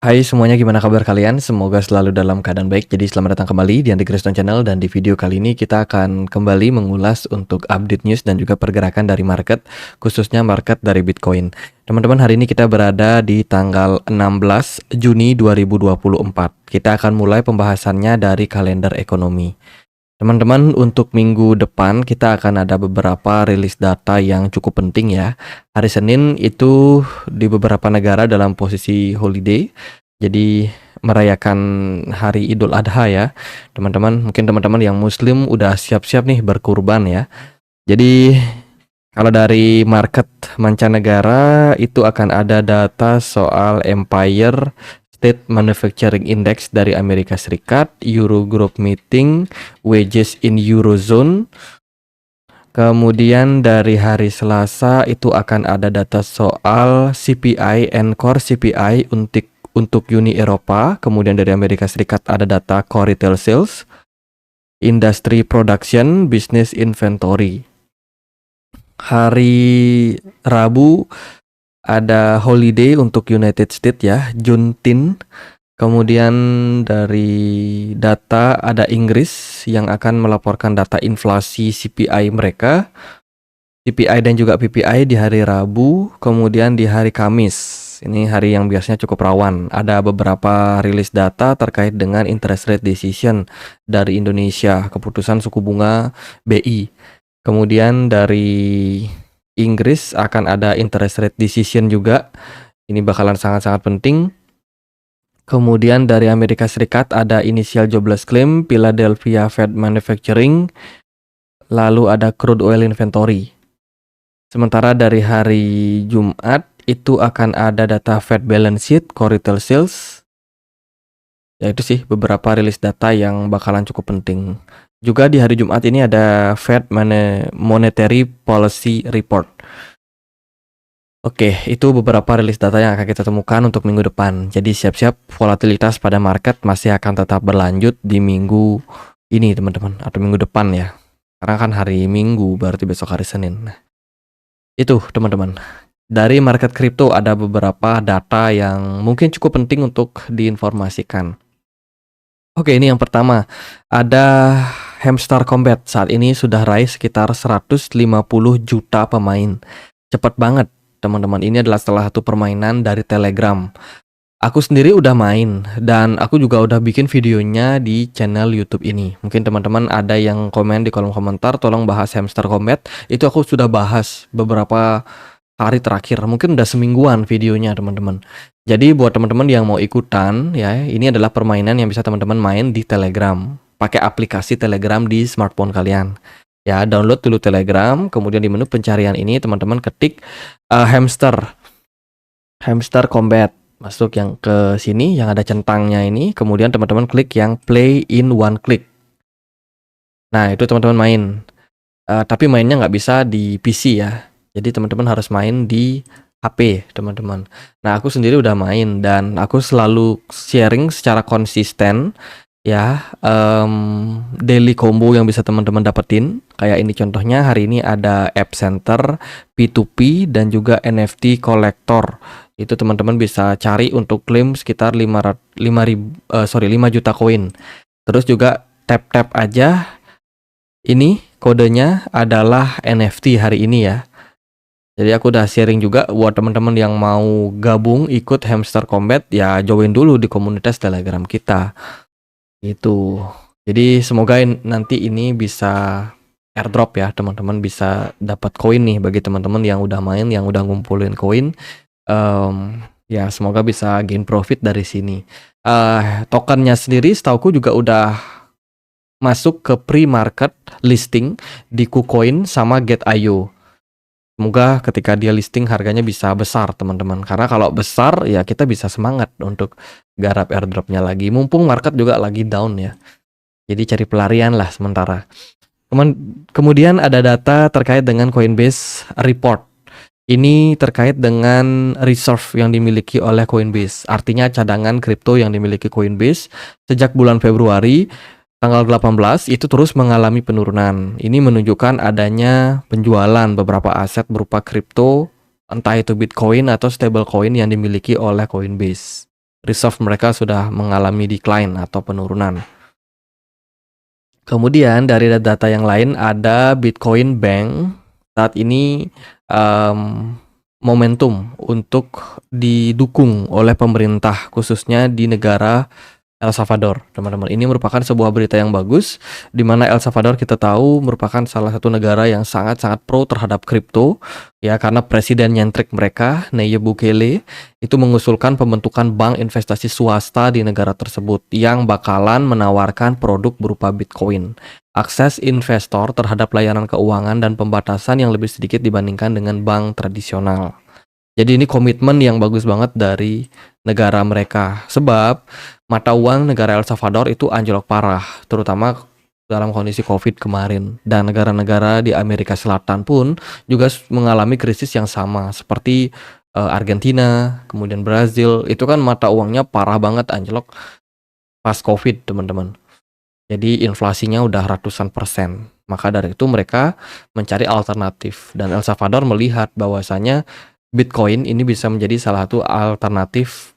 Hai semuanya, gimana kabar kalian? Semoga selalu dalam keadaan baik. Jadi selamat datang kembali di Andy Kriston Channel, dan di video kali ini kita akan kembali mengulas untuk update news dan juga pergerakan dari market, khususnya market dari Bitcoin. Teman-teman, hari ini kita berada di tanggal 16 Juni 2024. Kita akan mulai pembahasannya dari kalender ekonomi. Teman-teman, untuk minggu depan kita akan ada beberapa rilis data yang cukup penting ya. Hari Senin itu di beberapa negara dalam posisi holiday, jadi merayakan hari Idul Adha ya. Teman-teman, mungkin teman-teman yang muslim udah siap-siap nih berkurban ya. Jadi kalau dari market mancanegara itu akan ada data soal Empire State Manufacturing Index dari Amerika Serikat, Eurogroup meeting, wages in Eurozone. Kemudian dari hari Selasa itu akan ada data soal CPI and Core CPI untuk Uni Eropa. Kemudian dari Amerika Serikat ada data Core Retail Sales, Industry Production, Business Inventory. Hari Rabu ada holiday untuk United States ya, Juneteenth. Kemudian dari data ada Inggris yang akan melaporkan data inflasi CPI mereka, CPI dan juga PPI di hari Rabu. Kemudian di hari Kamis, ini hari yang biasanya cukup rawan, ada beberapa rilis data terkait dengan interest rate decision dari Indonesia, keputusan suku bunga BI. Kemudian dari Inggris akan ada interest rate decision juga. Ini bakalan sangat-sangat penting. Kemudian dari Amerika Serikat ada initial jobless claim, Philadelphia Fed Manufacturing, lalu ada crude oil inventory. Sementara dari hari Jumat itu akan ada data Fed balance sheet, core retail sales. Ya itu sih beberapa rilis data yang bakalan cukup penting. Juga di hari Jumat ini ada Fed Monetary Policy Report. Oke, itu beberapa rilis data yang akan kita temukan untuk minggu depan. Jadi siap-siap, volatilitas pada market masih akan tetap berlanjut di minggu ini teman-teman, atau minggu depan ya. Karena kan hari Minggu, berarti besok hari Senin. Nah, itu teman-teman. Dari market kripto ada beberapa data yang mungkin cukup penting untuk diinformasikan. Oke, ini yang pertama. Ada Hamster Combat. Saat ini sudah raih sekitar 150 juta pemain. Cepat banget teman-teman. Ini adalah salah satu permainan dari Telegram. Aku sendiri udah main dan aku juga udah bikin videonya di channel YouTube ini. Mungkin teman-teman ada yang komen di kolom komentar, tolong bahas Hamster Combat. Itu aku sudah bahas beberapa hari terakhir, mungkin udah semingguan videonya teman-teman. Jadi buat teman-teman yang mau ikutan ya, ini adalah permainan yang bisa teman-teman main di Telegram. Pakai aplikasi Telegram di smartphone kalian. Ya, download dulu Telegram, kemudian di menu pencarian ini teman-teman ketik Hamster Combat. Masuk yang ke sini yang ada centangnya ini, kemudian teman-teman klik yang play in one click. Nah, itu teman-teman main. Tapi mainnya nggak bisa di PC ya. Jadi teman-teman harus main di HP teman-teman. Nah, aku sendiri udah main dan aku selalu sharing secara konsisten ya, daily combo yang bisa teman-teman dapetin. Kayak ini contohnya, hari ini ada App Center, P2P, dan juga NFT Collector. Itu teman-teman bisa cari untuk klaim sekitar 5 juta koin. Terus juga tap-tap aja. Ini kodenya adalah NFT hari ini ya. Jadi aku udah sharing juga buat teman-teman yang mau gabung ikut Hamster Combat ya, join dulu di komunitas Telegram kita. Itu. Jadi semoga nanti ini bisa airdrop ya, teman-teman bisa dapat koin nih bagi teman-teman yang udah main, yang udah ngumpulin koin. Ya semoga bisa gain profit dari sini. Tokennya sendiri setauku juga udah masuk ke pre-market listing di KuCoin sama Get.io. Semoga ketika dia listing harganya bisa besar teman-teman. Karena kalau besar ya kita bisa semangat untuk garap airdropnya lagi. Mumpung market juga lagi down ya. Jadi cari pelarian lah sementara. Kemudian ada data terkait dengan Coinbase report. Ini terkait dengan reserve yang dimiliki oleh Coinbase. Artinya cadangan kripto yang dimiliki Coinbase sejak bulan Februari tanggal 18 itu terus mengalami penurunan. Ini menunjukkan adanya penjualan beberapa aset berupa kripto, entah itu Bitcoin atau stablecoin yang dimiliki oleh Coinbase. reserve mereka sudah mengalami decline atau penurunan. Kemudian dari data yang lain ada Bitcoin Bank saat ini momentum untuk didukung oleh pemerintah khususnya di negara El Salvador, teman-teman. Ini merupakan sebuah berita yang bagus, di mana El Salvador kita tahu merupakan salah satu negara yang sangat-sangat pro terhadap kripto, ya karena presiden nyentrik mereka, Nayib Bukele, itu mengusulkan pembentukan bank investasi swasta di negara tersebut yang bakalan menawarkan produk berupa Bitcoin. Akses investor terhadap layanan keuangan dan pembatasan yang lebih sedikit dibandingkan dengan bank tradisional. Jadi ini komitmen yang bagus banget dari negara mereka. Sebab mata uang negara El Salvador itu anjlok parah, terutama dalam kondisi COVID kemarin. Dan negara-negara di Amerika Selatan pun juga mengalami krisis yang sama, seperti Argentina, kemudian Brazil. Itu kan mata uangnya parah banget anjlok pas COVID, teman-teman. Jadi inflasinya udah ratusan persen. Maka dari itu mereka mencari alternatif. Dan El Salvador melihat bahwasanya Bitcoin ini bisa menjadi salah satu alternatif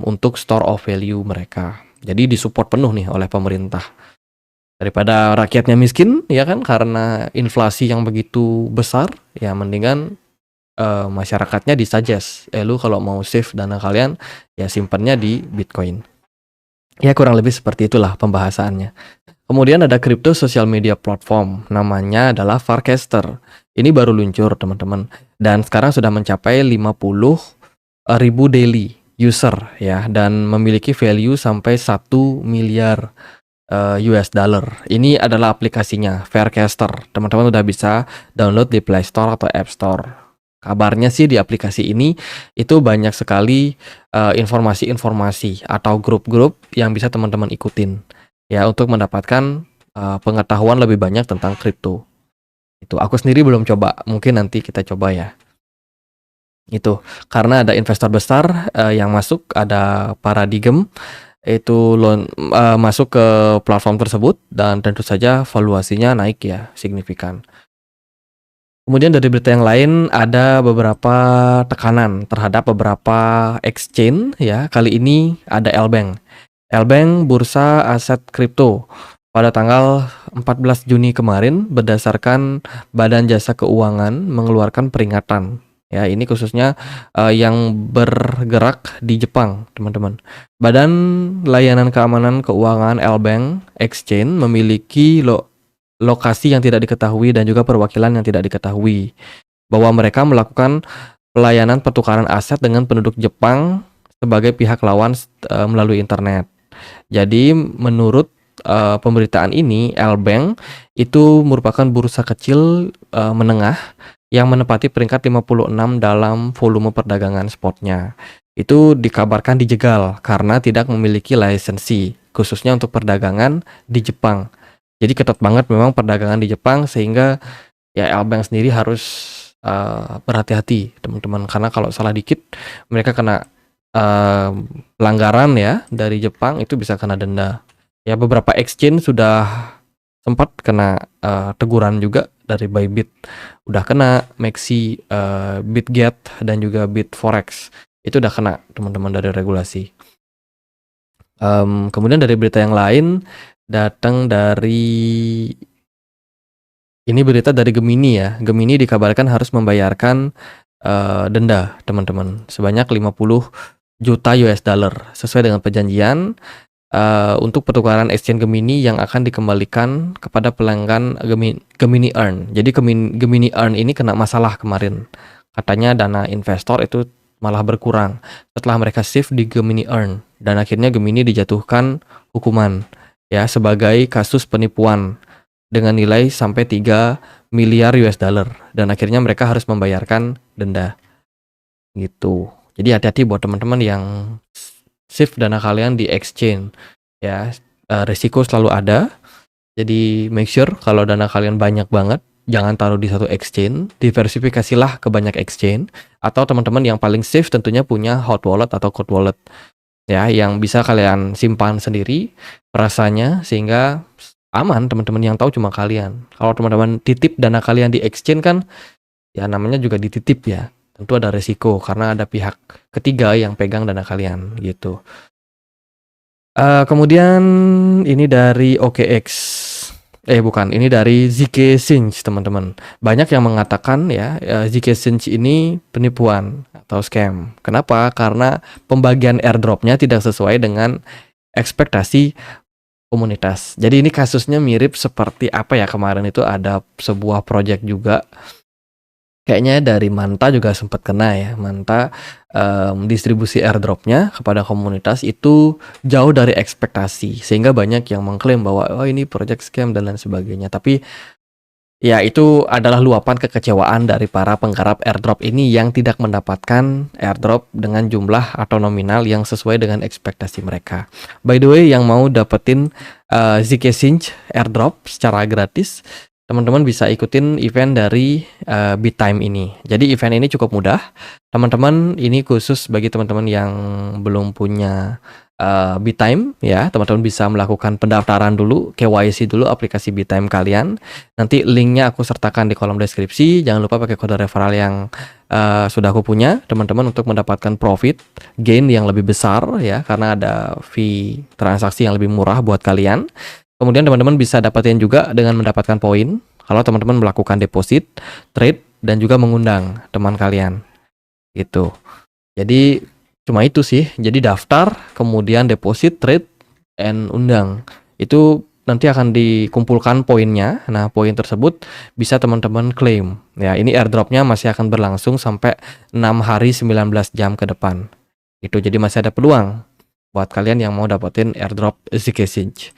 untuk store of value mereka. Jadi disupport penuh nih oleh pemerintah. Daripada rakyatnya miskin, ya kan, karena inflasi yang begitu besar, ya mendingan masyarakatnya disuggest, lu kalau mau save dana kalian, ya simpannya di Bitcoin. Ya kurang lebih seperti itulah pembahasannya. Kemudian ada crypto social media platform, namanya adalah Farcaster. Ini baru luncur teman-teman, dan sekarang sudah mencapai 50.000 daily user ya, dan memiliki value sampai 1 miliar US dollar. Ini adalah aplikasinya, Farcaster. Teman-teman udah bisa download di Play Store atau App Store. Kabarnya sih di aplikasi ini itu banyak sekali informasi-informasi atau grup-grup yang bisa teman-teman ikutin. Ya, untuk mendapatkan pengetahuan lebih banyak tentang kripto. Itu aku sendiri belum coba, mungkin nanti kita coba ya. Itu karena ada investor besar yang masuk, ada Paradigm itu masuk ke platform tersebut, dan tentu saja valuasinya naik ya, signifikan. Kemudian dari berita yang lain ada beberapa tekanan terhadap beberapa exchange ya. Kali ini ada L-Bank. L-Bank bursa aset kripto pada tanggal 14 Juni kemarin berdasarkan Badan Jasa Keuangan mengeluarkan peringatan. Ya, ini khususnya yang bergerak di Jepang, teman-teman. Badan Layanan Keamanan Keuangan L-Bank Exchange memiliki lokasi yang tidak diketahui dan juga perwakilan yang tidak diketahui, bahwa mereka melakukan pelayanan pertukaran aset dengan penduduk Jepang sebagai pihak lawan melalui internet. Jadi menurut pemberitaan ini, L-Bank itu merupakan bursa kecil menengah yang menempati peringkat 56 dalam volume perdagangan spotnya. Itu dikabarkan dijegal karena tidak memiliki lisensi, khususnya untuk perdagangan di Jepang. Jadi ketat banget memang perdagangan di Jepang, sehingga ya L-Bank sendiri harus berhati-hati teman-teman, karena kalau salah dikit mereka kena pelanggaran ya dari Jepang, itu bisa kena denda. Ya beberapa exchange sudah sempat kena teguran juga dari Bybit, udah kena Maxi, Bitget dan juga Bitforex, itu udah kena teman-teman dari regulasi. Kemudian dari berita yang lain datang dari ini berita dari Gemini ya. Gemini dikabarkan harus membayarkan denda teman-teman sebanyak 50 juta US dollar sesuai dengan perjanjian untuk pertukaran exchange Gemini yang akan dikembalikan kepada pelanggan Gemini Earn. Jadi Gemini Earn ini kena masalah kemarin. Katanya dana investor itu malah berkurang setelah mereka shift di Gemini Earn, dan akhirnya Gemini dijatuhkan hukuman ya sebagai kasus penipuan dengan nilai sampai 3 miliar US dollar, dan akhirnya mereka harus membayarkan denda. Gitu. Jadi hati-hati buat teman-teman yang shift dana kalian di exchange ya, risiko selalu ada. Jadi make sure kalau dana kalian banyak banget, jangan taruh di satu exchange, diversifikasilah ke banyak exchange, atau teman-teman yang paling safe tentunya punya hot wallet atau cold wallet ya, yang bisa kalian simpan sendiri perasanya sehingga aman. Teman-teman yang tahu cuma kalian. Kalau teman-teman titip dana kalian di exchange kan ya namanya juga dititip ya. tentu ada resiko karena ada pihak ketiga yang pegang dana kalian gitu. Kemudian ini dari OKX. Bukan, ini dari zkSync, teman-teman. Banyak yang mengatakan ya, zkSync ini penipuan atau scam. Kenapa? Karena pembagian airdrop-nya tidak sesuai dengan ekspektasi komunitas. Jadi ini kasusnya mirip seperti apa ya, kemarin itu ada sebuah project juga. Kayaknya dari Manta juga sempat kena ya. Manta distribusi airdropnya kepada komunitas itu jauh dari ekspektasi, sehingga banyak yang mengklaim bahwa oh ini project scam dan lain sebagainya. Tapi ya itu adalah luapan kekecewaan dari para penggarap airdrop ini yang tidak mendapatkan airdrop dengan jumlah atau nominal yang sesuai dengan ekspektasi mereka. By the way, yang mau dapetin zkSync airdrop secara gratis, teman-teman bisa ikutin event dari BitTime ini. Jadi event ini cukup mudah. Teman-teman, ini khusus bagi teman-teman yang belum punya BitTime ya. Teman-teman bisa melakukan pendaftaran dulu, KYC dulu aplikasi BitTime kalian. Nanti linknya aku sertakan di kolom deskripsi. Jangan lupa pakai kode referral yang sudah aku punya, teman-teman, untuk mendapatkan profit gain yang lebih besar ya, karena ada fee transaksi yang lebih murah buat kalian. Kemudian teman-teman bisa dapatin juga dengan mendapatkan poin kalau teman-teman melakukan deposit, trade, dan juga mengundang teman kalian. Gitu. Jadi cuma itu sih. Jadi daftar, kemudian deposit, trade, and undang. Itu nanti akan dikumpulkan poinnya. Nah, poin tersebut bisa teman-teman klaim. Ya, ini airdropnya masih akan berlangsung sampai 6 hari 19 jam ke depan. Itu jadi masih ada peluang buat kalian yang mau dapetin airdrop zkSync.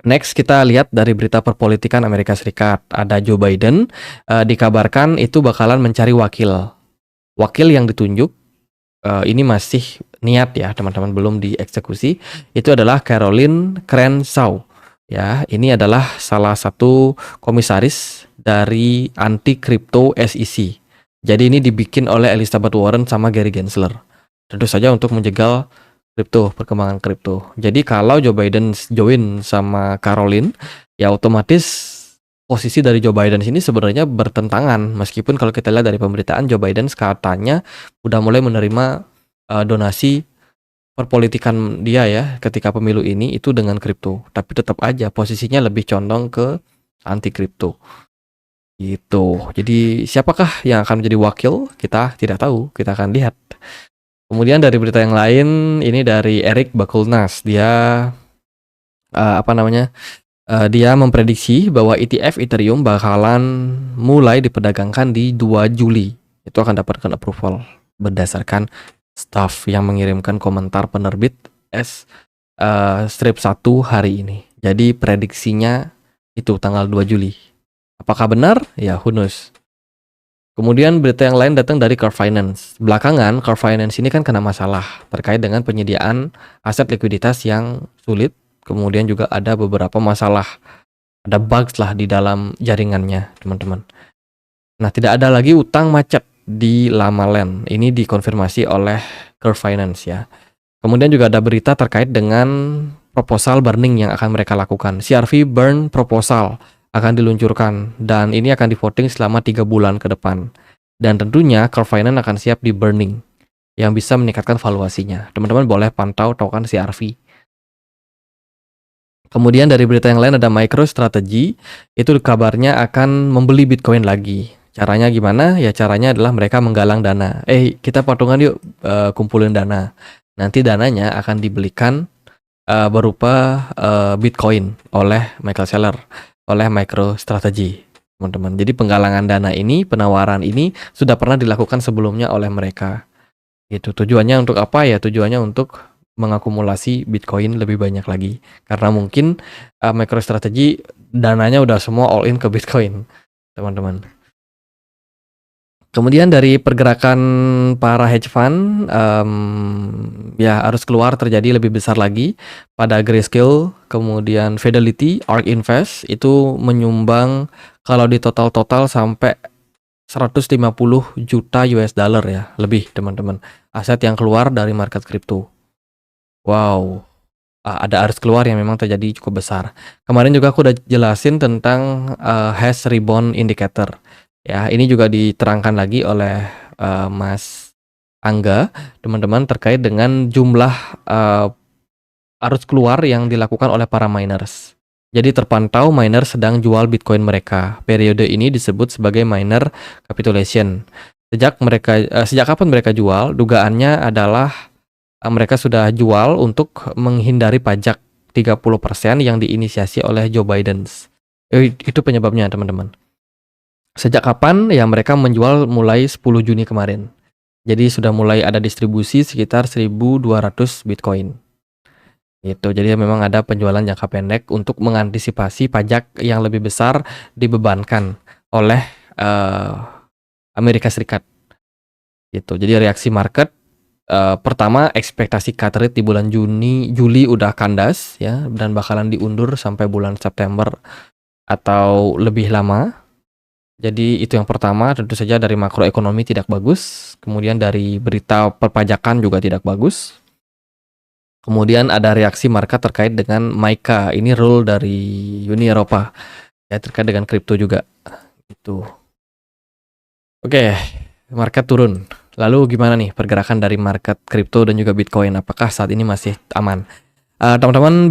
Next, kita lihat dari berita perpolitikan Amerika Serikat. Ada Joe Biden, dikabarkan itu bakalan mencari wakil. Wakil yang ditunjuk, ini masih niat ya teman-teman, belum dieksekusi. Itu adalah Caroline Crenshaw. Ya, ini adalah salah satu komisaris dari anti crypto SEC. Jadi ini dibikin oleh Elizabeth Warren sama Gary Gensler. Tentu saja untuk menjegal perkembangan kripto. Jadi kalau Joe Biden join sama Caroline, ya otomatis posisi dari Joe Biden sini sebenarnya bertentangan. Meskipun kalau kita lihat dari pemberitaan, Joe Biden katanya udah mulai menerima donasi perpolitikan dia ya ketika pemilu ini itu dengan kripto. Tapi tetap aja posisinya lebih condong ke anti kripto. Gitu. Jadi siapakah yang akan menjadi wakil? Kita tidak tahu. Kita akan lihat. Kemudian dari berita yang lain, ini dari Eric Bakulnas. Dia dia memprediksi bahwa ETF Ethereum bakalan mulai diperdagangkan di 2 Juli. Itu akan dapatkan approval berdasarkan staff yang mengirimkan komentar penerbit strip 1 hari ini. Jadi prediksinya itu tanggal 2 Juli. Apakah benar? Ya, who knows. Kemudian berita yang lain datang dari Car Finance. Belakangan Car Finance ini kan kena masalah terkait dengan penyediaan aset likuiditas yang sulit. Kemudian juga ada beberapa masalah, ada bugs lah di dalam jaringannya, teman-teman. Nah, tidak ada lagi utang macet di Lamaland. Ini dikonfirmasi oleh Car Finance ya. Kemudian juga ada berita terkait dengan proposal burning yang akan mereka lakukan. CRV burn proposal akan diluncurkan dan ini akan di-voting selama 3 bulan ke depan. Dan tentunya Car Finance akan siap di burning yang bisa meningkatkan valuasinya. Teman-teman boleh pantau token CRV. Kemudian dari berita yang lain ada MicroStrategy, itu kabarnya akan membeli Bitcoin lagi. Caranya gimana? Ya caranya adalah mereka menggalang dana. Kita patungan yuk, kumpulin dana. Nanti dananya akan dibelikan berupa Bitcoin oleh Michael Saylor, oleh MicroStrategy, teman-teman. Jadi penggalangan dana ini, penawaran ini sudah pernah dilakukan sebelumnya oleh mereka. Itu tujuannya untuk apa ya? Tujuannya untuk mengakumulasi Bitcoin lebih banyak lagi. Karena mungkin MicroStrategy dananya udah semua all in ke Bitcoin, teman-teman. Kemudian dari pergerakan para hedge fund, ya arus keluar terjadi lebih besar lagi pada Grayscale, kemudian Fidelity, ARK Invest itu menyumbang kalau di total sampai 150 juta US dollar ya, lebih teman-teman. Aset yang keluar dari market kripto. Wow, ada arus keluar yang memang terjadi cukup besar. Kemarin juga aku udah jelasin tentang hash rebound indicator. Ya, ini juga diterangkan lagi oleh Mas Angga, teman-teman, terkait dengan jumlah arus keluar yang dilakukan oleh para miners. Jadi terpantau miner sedang jual Bitcoin mereka. Periode ini disebut sebagai miner capitulation. Sejak kapan mereka jual? Dugaannya adalah mereka sudah jual untuk menghindari pajak 30% yang diinisiasi oleh Joe Biden. Itu penyebabnya, teman-teman. Sejak kapan? Ya, mereka menjual mulai 10 Juni kemarin. Jadi sudah mulai ada distribusi sekitar 1.200 Bitcoin. Gitu. Jadi memang ada penjualan jangka pendek untuk mengantisipasi pajak yang lebih besar dibebankan oleh Amerika Serikat. Gitu. Jadi reaksi market pertama, ekspektasi cut rate di bulan Juli udah kandas ya, dan bakalan diundur sampai bulan September atau lebih lama. Jadi itu yang pertama, tentu saja dari makroekonomi tidak bagus, kemudian dari berita perpajakan juga tidak bagus. Kemudian ada reaksi market terkait dengan MiCA, ini rule dari Uni Eropa ya, terkait dengan kripto juga gitu. Oke, market turun. Lalu gimana nih pergerakan dari market kripto dan juga Bitcoin? Apakah saat ini masih aman? Teman-teman,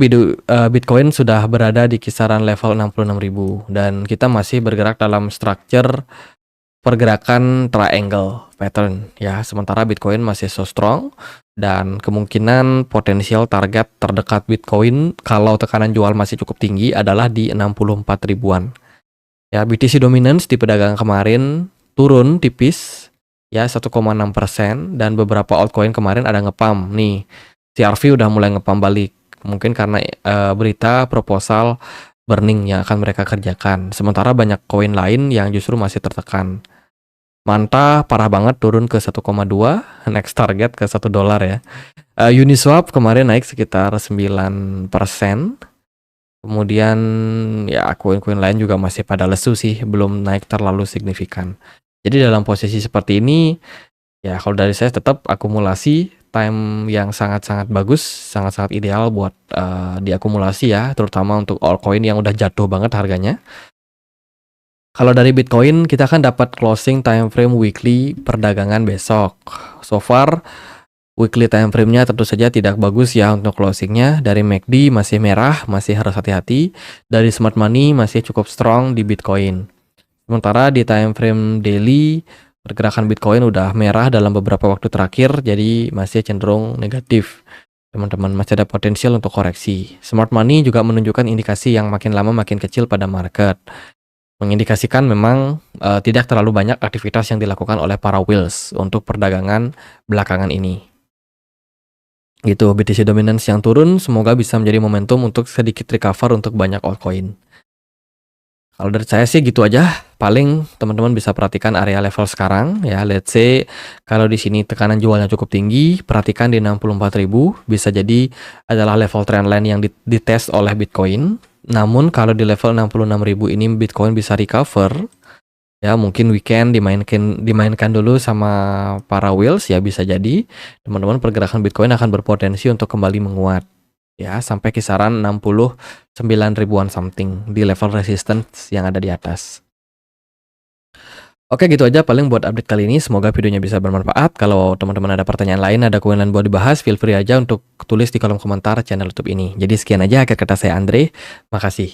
Bitcoin sudah berada di kisaran level 66.000 dan kita masih bergerak dalam structure pergerakan triangle pattern ya. Sementara Bitcoin masih so strong dan kemungkinan potensial target terdekat Bitcoin kalau tekanan jual masih cukup tinggi adalah di 64 ribuan. Ya, BTC dominance di perdagangan kemarin turun tipis ya 1,6% dan beberapa altcoin kemarin ada ngepump nih. CRV udah mulai ngepump balik. Mungkin karena berita proposal burning yang akan mereka kerjakan. Sementara banyak koin lain yang justru masih tertekan. Manta parah banget turun ke 1,2, next target ke $1 ya. Uniswap kemarin naik sekitar 9%. Kemudian ya koin-koin lain juga masih pada lesu sih, belum naik terlalu signifikan. Jadi dalam posisi seperti ini ya kalau dari saya tetap akumulasi time yang sangat-sangat bagus, sangat-sangat ideal buat diakumulasi ya, terutama untuk altcoin yang udah jatuh banget harganya. Kalau dari Bitcoin, kita akan dapat closing time frame weekly perdagangan besok. So far, weekly time frame-nya tentu saja tidak bagus ya untuk closingnya. Dari MACD masih merah, masih harus hati-hati. Dari Smart Money masih cukup strong di Bitcoin. Sementara di time frame daily, pergerakan Bitcoin udah merah dalam beberapa waktu terakhir, jadi masih cenderung negatif. Teman-teman, masih ada potensial untuk koreksi. Smart Money juga menunjukkan indikasi yang makin lama makin kecil pada market. Mengindikasikan memang tidak terlalu banyak aktivitas yang dilakukan oleh para whales untuk perdagangan belakangan ini. Gitu, BTC dominance yang turun semoga bisa menjadi momentum untuk sedikit recover untuk banyak altcoin. Kalau dari saya sih gitu aja. Paling teman-teman bisa perhatikan area level sekarang ya. Let's say kalau di sini tekanan jualnya cukup tinggi, perhatikan di 64.000 bisa jadi adalah level trendline yang dites oleh Bitcoin. Namun kalau di level 66.000 ini Bitcoin bisa recover, ya mungkin weekend dimainkan dulu sama para whales ya, bisa jadi teman-teman pergerakan Bitcoin akan berpotensi untuk kembali menguat ya sampai kisaran 69 ribuan something di level resistance yang ada di atas. Oke, gitu aja paling buat update kali ini. Semoga videonya bisa bermanfaat. Kalau teman-teman ada pertanyaan lain, ada koin lain buat dibahas, feel free aja untuk tulis di kolom komentar channel YouTube ini. Jadi sekian aja akhir kata saya Andre. Makasih.